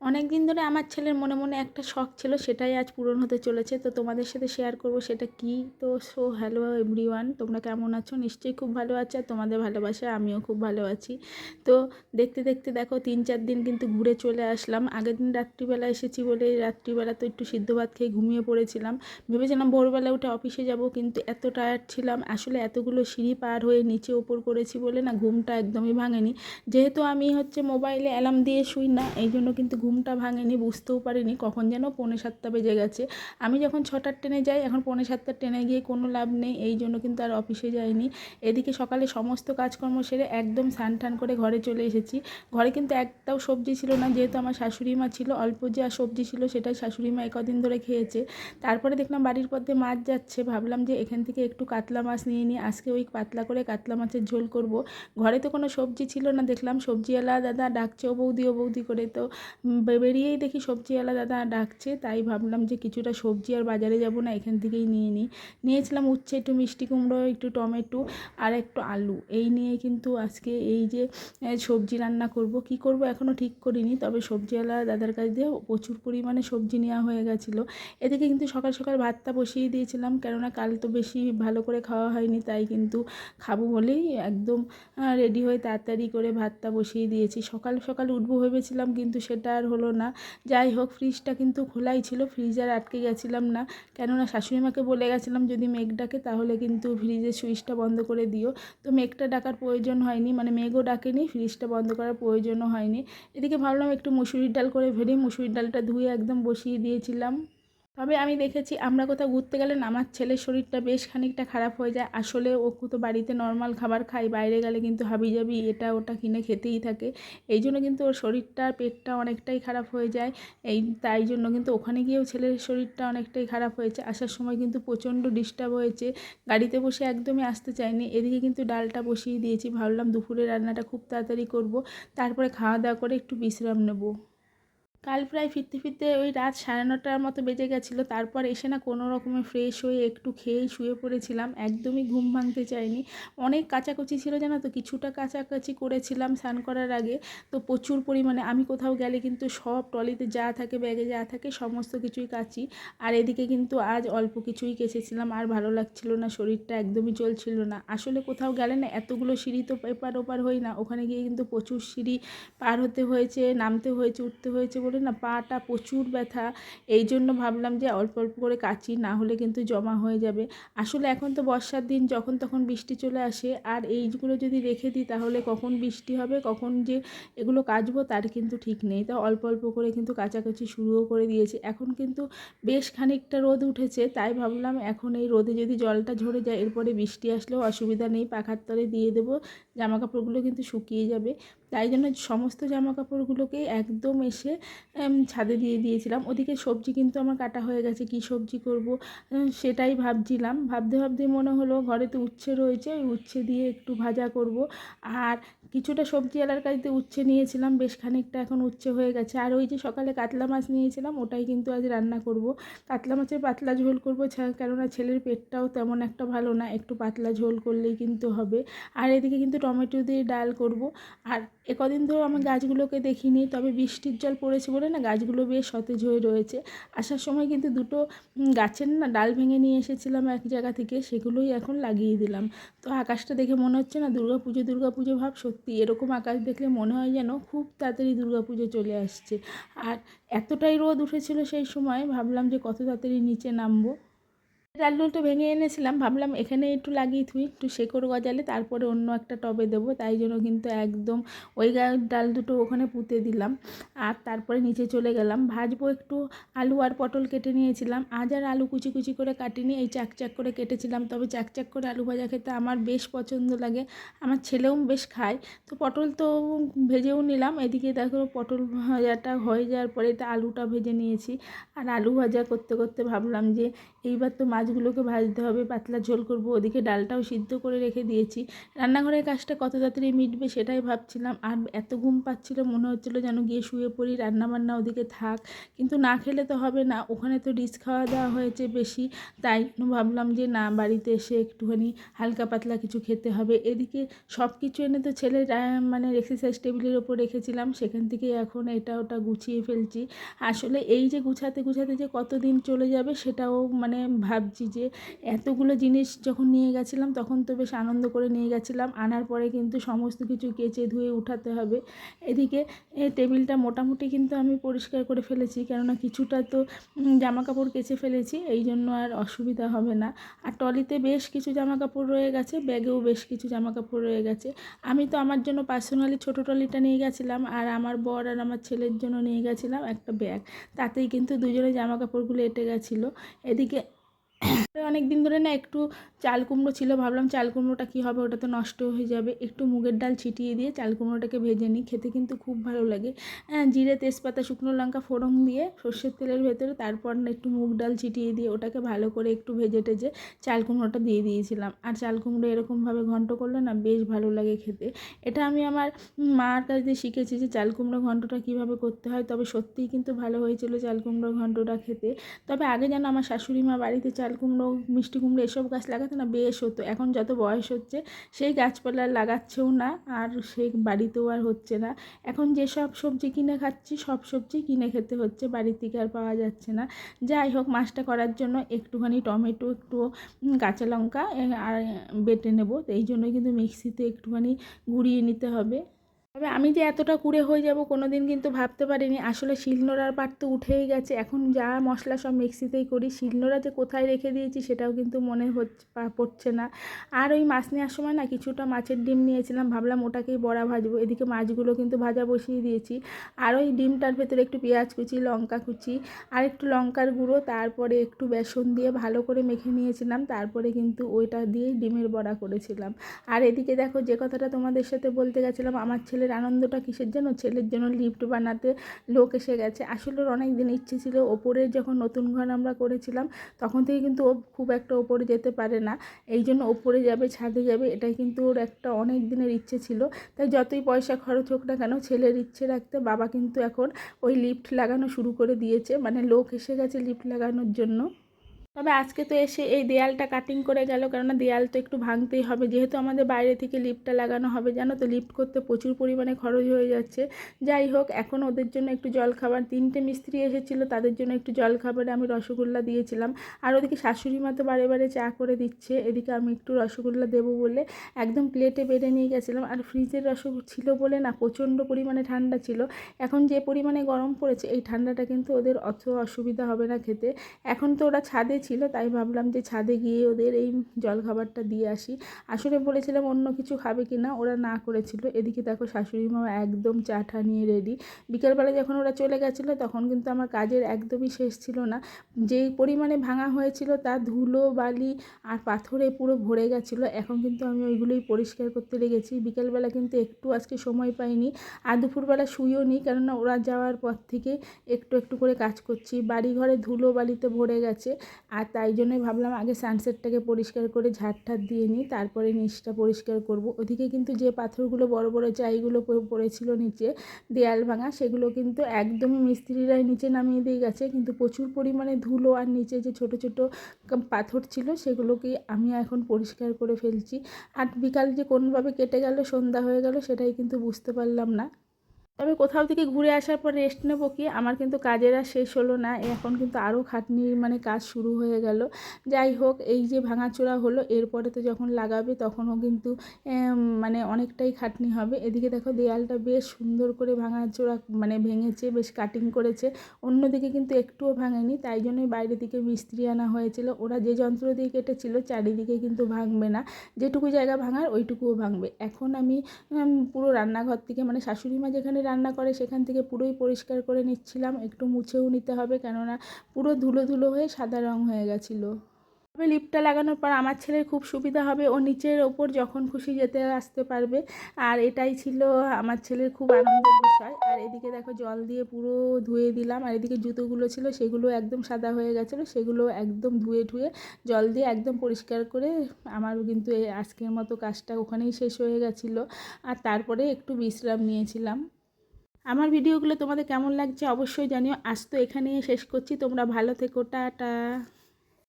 অনেক দিন ধরে আমার ছেলের মনে মনে একটা শখ ছিল, সেটাই আজ পূরণ হতে চলেছে। তো তোমাদের সাথে শেয়ার করব সেটা কি। তো হ্যালো এভরিওয়ান, তোমরা কেমন আছো? নিশ্চয়ই খুব ভালো আছো, আর তোমাদের ভালোবাসায় আমিও খুব ভালো আছি। তো দেখতে দেখতে দেখো 3-4 দিন কিন্তু ঘুরে চলে আসলাম। আগের দিন রাত্রিবেলা এসেছি বলে রাত্রিবেলা তো একটু সিদ্ধ ভাত খেয়ে ঘুমিয়ে পড়েছিলাম। ভেবেছিলাম ভোরবেলা উঠে অফিসে যাব, কিন্তু এত টায়ার্ড ছিলাম, আসলে এতগুলো সিঁড়ি পার হয়ে নিচে ওপর করেছি বলে না ঘুমটা একদমই ভাঙেনি। যেহেতু আমি মোবাইলে অ্যালার্ম দিয়ে শুই না, এই জন্য কিন্তু ঘুমটা ভাঙেনি, বুঝতেও পারিনি কখন যেন 6:45 বেজে গেছে। আমি যখন 6টার ট্রেনে যাই, এখন 6:45 ট্রেনে গিয়ে কোনো লাভ নেই, এই জন্য কিন্তু আর অফিসে যাইনি। এদিকে সকালে সমস্ত কাজকর্ম সেরে একদম স্নান টান করে ঘরে চলে এসেছি। ঘরে কিন্তু একটাও সবজি ছিল না, যেহেতু আমার শাশুড়ি মা ছিল, অল্প যা সবজি ছিল সেটাই শাশুড়ি মা কদিন ধরে খেয়েছে। তারপরে দেখলাম বাড়ির পথে মাছ যাচ্ছে, ভাবলাম যে এখান থেকে একটু কাতলা মাছ নিয়ে নিই, আজকে ওই পাতলা করে কাতলা মাছের ঝোল করব। ঘরে তো কোনো সবজি ছিল না, দেখলাম সবজিওয়ালা দাদা ডাকছে ও বৌদি করে। তো বেরিয়েই দেখি সবজিওয়ালা দাদা ডাকছে, তাই ভাবলাম যে কিছুটা সবজি আর বাজারে যাব না, এখান থেকেই নিয়ে নিই। নিয়েছিলাম উচ্ছে, একটু মিষ্টি কুমড়ো, একটু টমেটো আর একটু আলু, এই নিয়ে কিন্তু আজকে এই যে সবজি রান্না করব। কি করব এখনও ঠিক করিনি, তবে সবজিওয়ালা দাদার কাছ দিয়ে প্রচুর পরিমাণে সবজি নেওয়া হয়ে গেছিলো। এদিকে কিন্তু সকাল সকাল ভাতটা বসিয়ে দিয়েছিলাম, কেননা কাল তো বেশি ভালো করে খাওয়া হয়নি, তাই কিন্তু খাবো বলেই একদম রেডি হয়ে তাড়াতাড়ি করে ভাতটা বসিয়ে দিয়েছি। সকাল সকাল উঠবো ভেবেছিলাম, কিন্তু সেটা আর হলো না। যাই হোক, ফ্রিজটা কিন্তু খোলাই ছিল, ফ্রিজ আর আটকে গেছিলাম না, কেননা শাশুড়িমাকে বলে গেছিলাম যদি মেঘ ডাকে তাহলে কিন্তু ফ্রিজের সুইচটা বন্ধ করে দিও। তো মেঘটা ডাকার প্রয়োজন হয়নি, মানে মেঘও ডাকেনি, ফ্রিজটা বন্ধ করার প্রয়োজনও হয়নি। এদিকে ভাবলাম একটু মুসুরির ডাল করে ফেলি, মুসুরির ডালটা ধুয়ে একদম বসিয়ে দিয়েছিলাম। তবে আমি দেখেছি আমরা কোথাও ঘুরতে গেলে না আমার ছেলের শরীরটা বেশ খানিকটা খারাপ হয়ে যায়। আসলে ও তো বাড়িতে নর্মাল খাবার খায়, বাইরে গেলে কিন্তু হাবিজাবি এটা ওটা কিনে খেতেই থাকে। এই জন্য কিন্তু ওর শরীরটা পেটটা অনেকটাই খারাপ হয়ে যায়। তাই জন্য কিন্তু ওখানে গিয়েও ছেলের শরীরটা অনেকটাই খারাপ হয়েছে। আসার সময় কিন্তু প্রচণ্ড ডিস্টার্ব হয়েছে, গাড়িতে বসে একদমই আসতে চায়নি। এদিকে কিন্তু ডালটা বসিয়ে দিয়েছি, ভাবলাম দুপুরে রান্নাটা খুব তাড়াতাড়ি করব, তারপরে খাওয়া দাওয়া করে একটু বিশ্রাম নেব। কাল প্রায় ফিরতে ফিরতে ওই রাত 9:30টার মতো বেজে গেছিলো। তারপর এসে না কোনো রকমে ফ্রেশ হয়ে একটু খেয়েই শুয়ে পড়েছিলাম, একদমই ঘুম ভাঙতে চাইনি। অনেক কাচাকুচি ছিল জানো তো, কিছুটা কাচাকাচি করেছিলাম স্নান করার আগে। তো প্রচুর পরিমাণে আমি কোথাও গেলে কিন্তু সব ট্রলিতে যা থাকে, ব্যাগে যা থাকে সমস্ত কিছুই কাচি। আর এদিকে কিন্তু আজ অল্প কিছুই কেচেছিলাম, আর ভালো লাগছিল না, শরীরটা একদমই চলছিল না। আসলে কোথাও গেলে না এতগুলো সিঁড়ি তো এপার ওপার হই না, ওখানে গিয়ে কিন্তু প্রচুর সিঁড়ি পার হতে হয়েছে, নামতে হয়েছে, উঠতে হয়েছে বলে না পাটা প্রচুর ব্যথা। এই জন্য ভাবলাম যে অল্প অল্প করে কাচি, না হলে কিন্তু জমা হয়ে যাবে। আসলে এখন তো বর্ষার দিন, যখন তখন বৃষ্টি চলে আসে, আর এইগুলো যদি রেখে দিই তাহলে কখন বৃষ্টি হবে, কখন যে এগুলো কাচবো তার কিন্তু ঠিক নেই। তা অল্প অল্প করে কিন্তু কাচাকাচি শুরুও করে দিয়েছি। এখন কিন্তু বেশ খানিকটা রোদ উঠেছে, তাই ভাবলাম এখন এই রোদে যদি জলটা ঝরে যায়, এরপরে বৃষ্টি আসলেও অসুবিধা নেই, পাখার তলে দিয়ে দেবো, জামাকাপড়গুলো কিন্তু শুকিয়ে যাবে। তাই জন্য সমস্ত জামাকাপড়গুলোকেই একদম এসে ছাদে দিয়ে দিয়েছিলাম। ওদিকে সবজি কিন্তু আমার কাটা হয়ে গেছে, কী সবজি করব সেটাই ভাবছিলাম। ভাবতে ভাবতে মনে হলো ঘরে তো উচ্ছে রয়েছে, ওই উচ্ছে দিয়ে একটু ভাজা করব। আর কিছুটা সবজিওয়ালার কাছে উচ্ছে নিয়েছিলাম, বেশ খানিকটা এখন উচ্ছে হয়ে গেছে। আর ওই যে সকালে কাতলা মাছ নিয়েছিলাম, ওটাই কিন্তু আজ রান্না করব। কাতলা মাছের পাতলা ঝোল করব, কেননা ছেলের পেটটাও তেমন একটা ভালো না, একটু পাতলা ঝোল করলেই কিন্তু হবে। আর এদিকে কিন্তু টমেটো দিয়ে ডাল করব। আর কদিন ধরে আমি গাছগুলোকে দেখিনি, তবে বৃষ্টির জল পড়েছে বলে না গাছগুলো বেশ সতেজ হয়ে রয়েছে। আসার সময় কিন্তু দুটো গাছের না ডাল ভেঙে নিয়ে এসেছিলাম এক জায়গা থেকে, সেগুলোই এখন লাগিয়ে দিলাম। তো আকাশটা দেখে মনে হচ্ছে না দুর্গাপুজো ভাব, সত্যি এরকম আকাশ দেখলে মনে হয় যেন খুব তাড়াতাড়ি দুর্গাপুজো চলে আসছে। আর এতটাই রোদ উঠেছিল সেই সময়, ভাবলাম যে কত তাড়াতাড়ি নিচে নামবো। ডালটা ভেঙে এনেছিলাম, ভাবলাম এখানে একটু লাগিয়ে থুই, একটু শেকড় গজালে তারপরে অন্য একটা টবে দেবো, তাই জন্য কিন্তু একদম ওই ডাল দুটো ওখানে পুঁতে দিলাম। আর তারপরে নিচে চলে গেলাম, ভাজবো একটু আলু আর পটল কেটে নিয়েছিলাম। আজ আর আলু কুচি কুচি করে কাটিনি, এই চাক করে কেটেছিলাম। তবে চাক করে আলু ভাজা খেতে আমার বেশ পছন্দ লাগে, আমার ছেলেও বেশ খায়। তো পটল তো ভেজেও নিলাম। এদিকে দেখো পটল ভাজাটা হয়ে যাওয়ার পরে এটা আলুটা ভেজে নিয়েছি। আর আলু ভাজা করতে করতে ভাবলাম যে এইবার তো মাছ মাছগুলোকে ভাজতে হবে, পাতলা ঝোল করব। ওদিকে ডালটাও সিদ্ধ করে রেখে দিয়েছি। রান্নাঘরের কাজটা কত তাড়াতাড়ি মিটবে সেটাই ভাবছিলাম। আর এত ঘুম পাচ্ছিল, মনে হচ্ছিলো যেন গিয়ে শুয়ে পড়ি, রান্নাবান্না ওদিকে থাক, কিন্তু না খেলে তো হবে না। ওখানে তো ডিশ খাওয়া দাওয়া হয়েছে বেশি, তাই ভাবলাম যে না, বাড়িতে এসে একটুখানি হালকা পাতলা কিছু খেতে হবে। এদিকে সব কিছু এনে তো ছেলের মানে এক্সারসাইজ টেবিলের ওপর রেখেছিলাম, সেখান থেকে এখন এটা ওটা গুছিয়ে ফেলছি। আসলে এই যে গুছাতে গুছাতে যে কতদিন চলে যাবে সেটাও মানে ভাবছি, যে এতগুলো জিনিস যখন নিয়ে গেছিলাম তখন তো বেশ আনন্দ করে নিয়ে গেছিলাম, আনার পরে কিন্তু সমস্ত কিছু কেচে ধুয়ে উঠাতে হবে। এদিকে টেবিলটা মোটামুটি কিন্তু আমি পরিষ্কার করে ফেলেছি, কেননা কিছুটা তো জামা কাপড় কেচে ফেলেছি, এই জন্য আর অসুবিধা হবে না। আর টলিতে বেশ কিছু জামা কাপড় রয়ে গেছে, ব্যাগেও বেশ কিছু জামা কাপড় রয়ে গেছে। আমি তো আমার জন্য পার্সোনালি ছোটো ট্রলিটা নিয়ে গেছিলাম, আর আমার বর আর আমার ছেলের জন্য নিয়ে গেছিলাম একটা ব্যাগ। তাতেই কিন্তু দুজনে জামা কাপড়গুলো এঁটে গেছিলো। এদিকে অনেক দিন ধরে না একটু চাল কুমড়ো ছিল, ভাবলাম চাল কুমড়োটা কী হবে, ওটা তো নষ্ট হয়ে যাবে। একটু মুগের ডাল ছিটিয়ে দিয়ে চাল কুমড়োটাকে ভেজে নিই, খেতে কিন্তু খুব ভালো লাগে। জিরে, তেজপাতা, শুকনো লঙ্কা ফোড়ন দিয়ে সর্ষের তেলের ভেতরে তারপর না একটু মুগ ডাল ছিটিয়ে দিয়ে ওটাকে ভালো করে একটু ভেজে টেজে চাল কুমড়োটা দিয়ে দিয়েছিলাম। আর চাল কুমড়ো এরকমভাবে ঘন্ট করলে না বেশ ভালো লাগে খেতে। এটা আমি আমার মার কাছ দিয়ে শিখেছি যে চাল কুমড়ো ঘন্টটা কীভাবে করতে হয়। তবে সত্যিই কিন্তু ভালো হয়েছিল চাল কুমড়ো ঘন্টটা খেতে। তবে আগে যেন আমার শাশুড়ি মা বাড়িতে চাল কুমড়ো, মিষ্টি কুমড়ো এসব গাছ লাগাতে না বেশ হতো। এখন যত বয়স হচ্ছে সেই গাছপালা লাগাচ্ছেও না, আর সেই বাড়িতেও আর হচ্ছে না। এখন যেসব সবজি কিনে খাচ্ছি সব সবজি কিনে খেতে হচ্ছে, বাড়ির থেকে আর পাওয়া যাচ্ছে না। যাই হোক, মাছটা করার জন্য একটুখানি টমেটো, একটু কাঁচা লঙ্কা আর বেটে নেব, এই জন্যই কিন্তু মিক্সিতে একটুখানি গুঁড়িয়ে নিতে হবে। তবে আমি যে এতটা কুঁড়ে হয়ে যাব কোনো দিন কিন্তু ভাবতে পারিনি। আসলে শিলনোড়ার পাট তো উঠেই গেছে, এখন যা মশলা সব মিক্সিতেই করি। শিলনোড়া যে কোথায় রেখে দিয়েছি সেটাও কিন্তু মনে পড়ছে না। আর ওই মাছ নেওয়ার সময় না কিছুটা মাছের ডিম নিয়েছিলাম, ভাবলাম ওটাকেই বড়া ভাজবো। এদিকে মাছগুলো কিন্তু ভাজা বসিয়ে দিয়েছি। আর ওই ডিমটার ভেতরে একটু পেঁয়াজ কুচি, লঙ্কা কুচি আর একটু লঙ্কার গুঁড়ো, তারপরে একটু বেসন দিয়ে ভালো করে মেখে নিয়েছিলাম, তারপরে কিন্তু ওইটা দিয়েই ডিমের বড়া করেছিলাম। আর এদিকে দেখো, যে কথাটা তোমাদের সাথে বলতে গেছিলাম, আমার ছেলের আনন্দটা কিসের জন্য, ছেলের জন্য লিফট বানাতে লোক এসে গেছে। আসলে ওর অনেক দিন ইচ্ছে ছিল, ওপরে যখন নতুন ঘর আমরা করেছিলাম তখন থেকে কিন্তু ও খুব একটা ওপরে যেতে পারে না, এই জন্য ওপরে যাবে, ছাদে যাবে, এটাই কিন্তু ওর একটা অনেক দিনের ইচ্ছে ছিল। তাই যতই পয়সা খরচ হোক না কেন, ছেলের ইচ্ছে রাখতে বাবা কিন্তু এখন ওই লিফট লাগানো শুরু করে দিয়েছে, মানে লোক এসে গেছে লিফট লাগানোর জন্য। তবে আজকে তো এসে এই দেয়ালটা কাটিং করে গেল, কেননা দেয়াল তো একটু ভাঙতেই হবে, যেহেতু আমাদের বাইরে থেকে লিফটটা লাগানো হবে। জানো তো, লিফট করতে প্রচুর পরিমাণে খরচ হয়ে যাচ্ছে। যাই হোক, এখন ওদের জন্য একটু জলখাবার, 3টে মিস্ত্রি এসেছিলো, তাদের জন্য একটু জলখাবারে আমি রসগোল্লা দিয়েছিলাম। আর ওদিকে শাশুড়ি মা তো বারে বারে চা করে দিচ্ছে, এদিকে আমি একটু রসগোল্লা দেবো বলে একদম প্লেটে বেড়ে নিয়ে গেছিলাম। আর ফ্রিজের রসগোল্লা ছিল বলে না প্রচণ্ড পরিমাণে ঠান্ডা ছিল। এখন যে পরিমাণে গরম পড়েছে, এই ঠান্ডাটা কিন্তু ওদের অত অসুবিধা হবে না খেতে। এখন তো ওরা ছাদে ছিল, তাই ভাবলাম যে ছাদে গিয়ে ওদের এই জলখাবারটা দিয়ে আসি। আসলে বলেছিলাম অন্য কিছু খাবে কি না, ওরা না করেছিল। এদিকে দেখো, শাশুড়ি মা একদম চা ঠা নিয়ে রেডি। বিকেলবেলা যখন ওরা চলে গেছিলো তখন কিন্তু আমার কাজের একদমই শেষ ছিল না। যেই পরিমাণে ভাঙা হয়েছিল তা ধুলো বালি আর পাথরে পুরো ভরে গেছিলো। এখন কিন্তু আমি ওইগুলোই পরিষ্কার করতে লেগেছি। বিকেলবেলা কিন্তু একটু আজকে সময় পাইনি, আর দুপুরবেলা শুয়েও নি, কেননা ওরা যাওয়ার পর থেকে একটু একটু করে কাজ করছি। বাড়ি ঘরে ধুলো বালিতে ভরে গেছে, আর তাই জন্যই ভাবলাম আগে সানসেটটাকে পরিষ্কার করে ঝাড় দিয়ে নিই, তারপরে নিচটা পরিষ্কার করব। ওদিকে কিন্তু যে পাথরগুলো বড় বড় চাইগুলো পড়েছিল নিচে দেয়াল ভাঙা, সেগুলো কিন্তু একদমই মিস্ত্রিরাই নিচে নামিয়ে দিয়ে গেছে, কিন্তু প্রচুর পরিমাণে ধুলো আর নিচে যে ছোট ছোট পাথর ছিল সেগুলোকে আমি এখন পরিষ্কার করে ফেলছি। আর বিকাল যে কোনভাবে কেটে গেল, সন্ধ্যা হয়ে গেল, সেটাই কিন্তু বুঝতে পারলাম না। তবে কোথাও থেকে ঘুরে আসার পর রেস্ট নেবো কি, আমার কিন্তু কাজের আর শেষ হলো না, এখন কিন্তু আরও খাটনির মানে কাজ শুরু হয়ে গেল। যাই হোক, এই যে ভাঙাচোরা হলো, এরপরে তো যখন লাগাবে তখনও কিন্তু মানে অনেকটাই খাটনি হবে। এদিকে দেখো, দেয়ালটা বেশ সুন্দর করে ভাঙাচোরা মানে ভেঙেছে, বেশ কাটিং করেছে। অন্যদিকে কিন্তু একটুও ভাঙেনি, তাই জন্যই বাইরে থেকে মিস্ত্রি আনা হয়েছিল। ওরা যে যন্ত্র দিয়ে কেটেছিল চারিদিকে কিন্তু ভাঙবে না, যেটুকু জায়গা ভাঙার ওইটুকুও ভাঙবে। এখন আমি পুরো রান্নাঘর থেকে, মানে শাশুড়ি মা যেখানে রান্না করে সেখান থেকে পুরোই পরিষ্কার করে নিচ্ছিলাম, একটু মুছেও নিতে হবে, কেননা পুরো ধুলো ধুলো হয়ে সাদা রং হয়ে গেছিলো। তবে লিফটটা লাগানোর পর আমার ছেলের খুব সুবিধা হবে, ও নিচের ওপর যখন খুশি যেতে আসতে পারবে। আর এটাই ছিল আমার ছেলের খুব আনন্দের বিষয়। আর এদিকে দেখো জল দিয়ে পুরো ধুয়ে দিলাম, আর এদিকে জুতোগুলো ছিল সেগুলো একদম সাদা হয়ে গেছিলো, সেগুলো একদম ধুয়ে ঠুয়ে জল দিয়ে একদম পরিষ্কার করে আমার কিন্তু এই আজকের মতো কাজটা ওখানেই শেষ হয়ে গেছিলো। আর তারপরে একটু বিশ্রাম নিয়েছিলাম। আমার ভিডিওগুলো তোমাদের কেমন লাগছে অবশ্যই জানিও। আজ তো এখানেই শেষ করছি, তোমরা ভালো থেকো, টাটা।